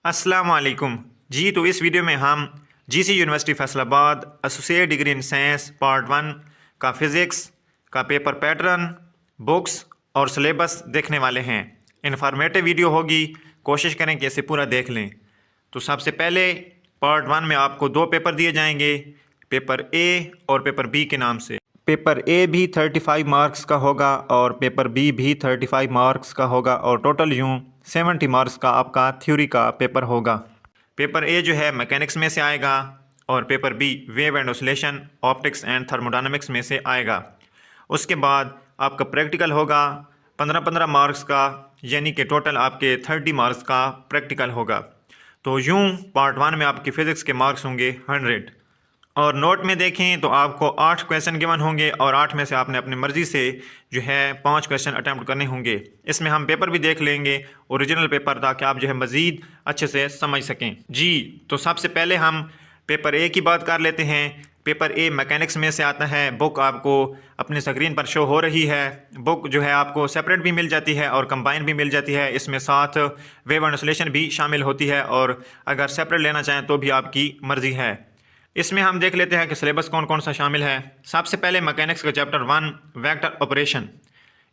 अस्सलाम वालेकुम जी। तो इस वीडियो में हम GC university Faisalabad associate degree in science part 1 का फ़िज़िक्स का पेपर पैटर्न, बुक्स और सिलेबस देखने वाले हैं। इन्फॉर्मेटिव वीडियो होगी, कोशिश करें कि इसे पूरा देख लें। तो सबसे पहले पार्ट 1 में आपको दो पेपर दिए जाएंगे, पेपर ए और पेपर बी के नाम से। पेपर ए भी 35 मार्क्स का होगा और पेपर बी भी 35 मार्क्स का होगा और टोटल यूँ 70 मार्क्स का आपका थ्योरी का पेपर होगा। पेपर ए जो है मैकेनिक्स में से आएगा और paper B wave and oscillation, optics and thermodynamics में से आएगा। उसके बाद आपका प्रैक्टिकल होगा 15-15 मार्क्स का, यानी कि टोटल आपके 30 मार्क्स का प्रैक्टिकल होगा। तो यूँ पार्ट 1 में आपके फ़िज़िक्स के मार्क्स होंगे 100 और नोट में देखें तो आपको 8 क्वेश्चन गिवन होंगे और 8 में से आपने अपनी मर्ज़ी से जो है 5 क्वेश्चन अटैम्प्ट करने होंगे। इसमें हम पेपर भी देख लेंगे, ओरिजिनल पेपर, ताकि आप जो है मज़ीद अच्छे से समझ सकें जी। तो सबसे पहले हम पेपर ए की बात कर लेते हैं। पेपर ए मैकेनिक्स में से आता है। बुक आपको अपनी स्क्रीन पर शो हो रही है। बुक जो है आपको सेपरेट भी मिल जाती है और कंबाइन भी मिल जाती है। इसमें साथ वेव एंड ऑसिलेशन भी शामिल होती है और अगर सेपरेट लेना चाहें तो भी आपकी मर्ज़ी है। इसमें हम देख लेते हैं कि सिलेबस कौन कौन सा शामिल है। सबसे पहले मैकेनिक्स का चैप्टर 1 वेक्टर ऑपरेशन।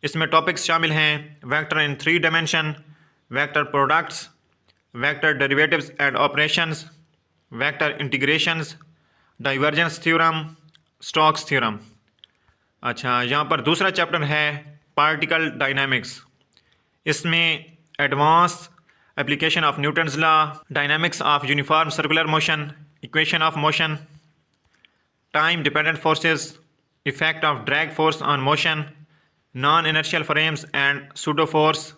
इसमें टॉपिक्स शामिल हैं vector in 3 dimension, vector products, vector derivatives and operations, vector integrations, divergence theorem, Stokes theorem. अच्छा, यहाँ पर दूसरा चैप्टर है पार्टिकल डायनामिक्स। इसमें advance application of Newton's law, dynamics of uniform circular motion, equation of motion, time dependent forces, effect of drag force on motion, non inertial frames and pseudo force,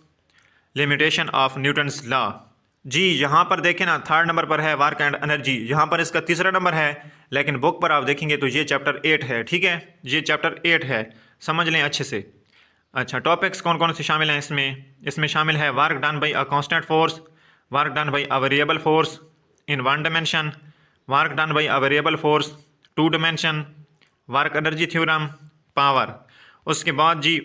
limitation of Newton's law. जी, यहाँ पर देखें ना, 3rd number पर है work and energy. यहाँ पर इसका 3रा number है, लेकिन बुक पर आप देखेंगे तो ये चैप्टर 8 है। ठीक है, ये चैप्टर 8 है, समझ लें अच्छे से। अच्छा, टॉपिक्स कौन कौन से शामिल हैं इसमें शामिल है work done by a constant force, work done by a variable force in 1 dimension, work done by a variable force 2 dimension, work energy theorem, power. उसके बाद जी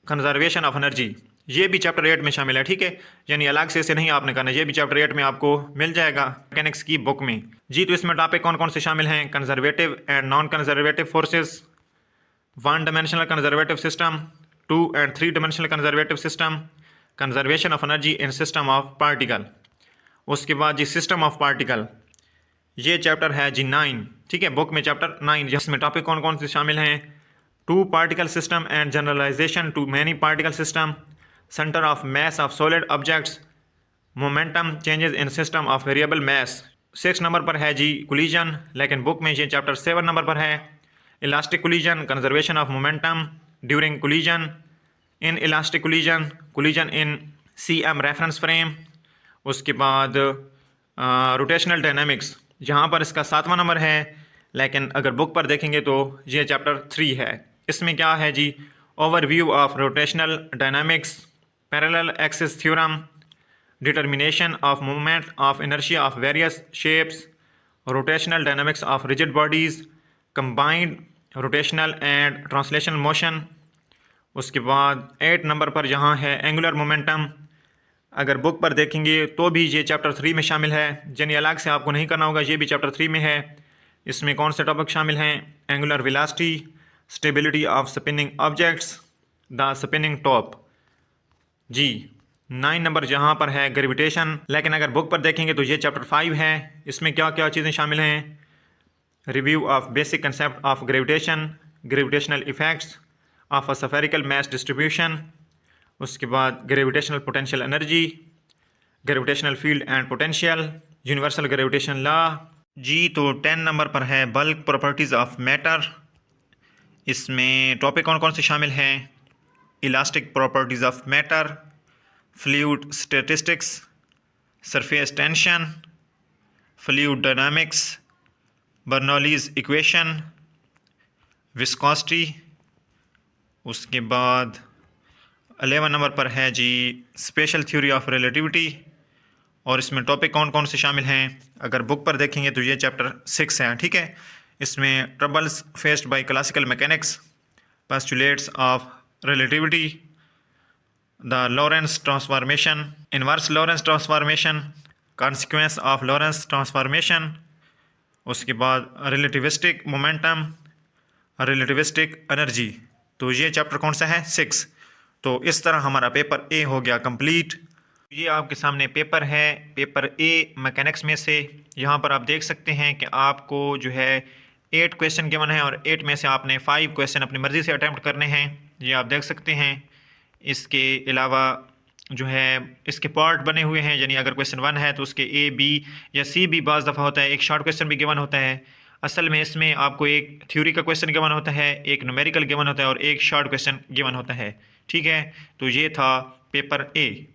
कंजर्वेशन ऑफ एनर्जी, ये भी चैप्टर 8 में शामिल है। ठीक है, यानी अलग से इसे नहीं आपने करना, ये भी चैप्टर 8 में आपको मिल जाएगा मैकेनिक्स की बुक में जी। तो इसमें टॉपिक कौन कौन से शामिल हैं? Conservative and non conservative forces, 1 dimensional conservative system, 2 and 3 dimensional conservative system, conservation of energy in system of particle. उसके बाद जी सिस्टम ऑफ पार्टिकल, ये चैप्टर है जी 9। ठीक है, बुक में चैप्टर 9, जिसमें टॉपिक कौन कौन से शामिल हैं? 2 particle system and generalization to many particle system, centre of mass of solid objects, momentum changes in system of variable mass. 6 number पर है जी कोलिजन, लेकिन बुक में ये चैप्टर 7 नंबर पर है। Elastic collision, conservation of momentum during collision, in elastic collision, collision in CM reference frame. उसके बाद rotational dynamics, जहाँ पर इसका 7वां नंबर है, लेकिन अगर बुक पर देखेंगे तो ये चैप्टर 3 है। इसमें क्या है जी? Overview of rotational dynamics, parallel axis theorem, determination of movement of inertia of various shapes, rotational dynamics of rigid bodies, combined rotational and translational motion. उसके बाद 8 नंबर पर यहाँ है एंगुलर मोमेंटम। अगर बुक पर देखेंगे तो भी ये चैप्टर 3 में शामिल है, यानी अलग से आपको नहीं करना होगा, ये भी चैप्टर 3 में है। इसमें कौन से टॉपिक शामिल हैं? Angular velocity, stability of spinning objects, the spinning top जी। 9 नंबर जहाँ पर है ग्रेविटेशन, लेकिन अगर बुक पर देखेंगे तो ये चैप्टर 5 है। इसमें क्या क्या चीज़ें शामिल हैं? Review of basic concept of gravitation, gravitational effects of a spherical mass distribution. उसके बाद gravitational potential energy, gravitational field and potential, universal gravitation law जी। तो 10 नंबर पर है बल्क प्रॉपर्टीज़ ऑफ मैटर। इसमें टॉपिक कौन कौन से शामिल हैं? Elastic properties of matter, fluid statistics, surface tension, fluid dynamics, Bernoulli's equation, viscosity. उसके बाद 11 नंबर पर है जी स्पेशल थ्योरी ऑफ रिलेटिविटी, और इसमें टॉपिक कौन कौन से शामिल हैं? अगर बुक पर देखेंगे तो ये चैप्टर 6 है। ठीक है, इसमें troubles faced by classical mechanics, postulates of relativity, the Lorentz transformation, inverse Lorentz transformation, consequence of Lorentz transformation, उसके बाद रिलेटिविस्टिक मोमेंटम, रिलेटिविस्टिक एनर्जी। तो ये चैप्टर कौन सा है? 6। तो इस तरह हमारा पेपर ए हो गया कंप्लीट। ये आपके सामने पेपर है, पेपर ए मैकेनिक्स में से। यहाँ पर आप देख सकते हैं कि आपको जो है 8 क्वेश्चन गिवन है और 8 में से आपने 5 क्वेश्चन अपनी मर्ज़ी से अटैम्प्ट करने हैं, ये आप देख सकते हैं। इसके अलावा जो है इसके पार्ट बने हुए हैं, यानी अगर क्वेश्चन 1 है तो उसके ए, बी या सी भी बाज़ दफ़ा होता है। एक शॉर्ट क्वेश्चन भी गिवन होता है। असल में इसमें आपको एक थ्योरी का क्वेश्चन गिवन होता है, एक न्यूमेरिकल गिवन होता है और एक शॉर्ट क्वेश्चन गिवन होता है। ठीक है, तो ये था पेपर ए।